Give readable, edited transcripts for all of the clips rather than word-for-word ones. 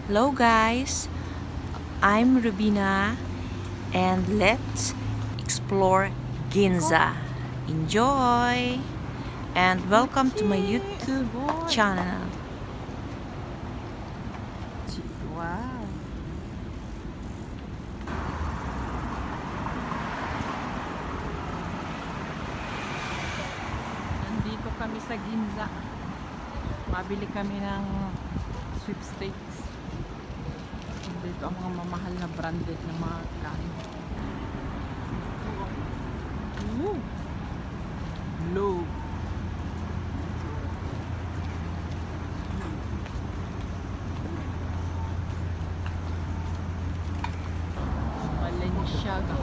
Hello guys, I'm Rubina and let's explore Ginza. Enjoy and welcome to my YouTube channel. Wow. Nandito kami sa Ginza. Mabili kami ng sweepstakes. Dito ang mga mamahal na branded na mga kain. Ooh. Low. Balenciaga.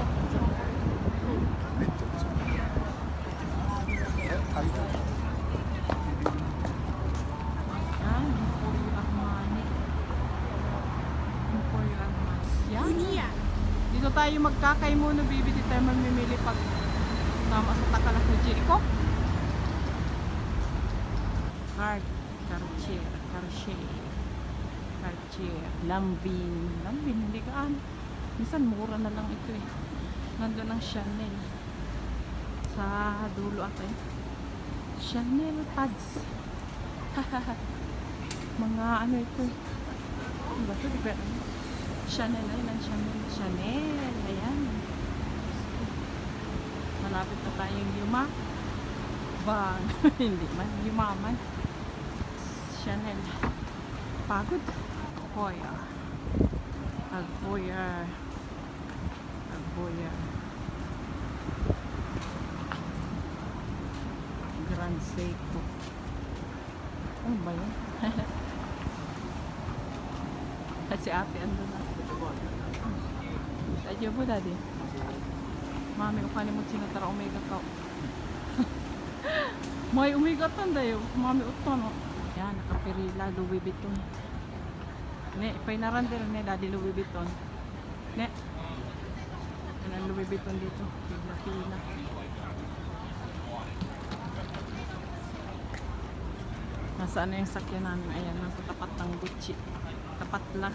Yan, Emporio Armani. Emporio Armani. Yan. Dito tayo magkakay muna, baby. Dito tayo mamimili pag tama sa Takalakuji. Iko? Cartier. Lambin. Lambin, hindi kaan. Minsan mura na lang ito eh. Nandun ang Chanel. Sa dulo ate. Chanel pads. Mga ano ito eh. Ano ba ito? Chanel ay ng Chanel. Ayan. Malapit na tayong yuma. Bang. Hindi man. Yumaman. Chanel. Pagod. Agboya. Grand Seiko. Ano ba yun? Kasi ate ando na. Tadyo po daddy. Mami, ukanin mo sinatara omega ka. May omega tandayo. Mami uton. Yan, nakapirila. Louis Vuitton. Ne, painaran din ne daddy Louis Vuitton. Ne. Yan ang Louis Vuitton dito. Pila. Nasaan na yung sakyan namin? Ayan, nasa tapat ng Gucci. Tapat lang.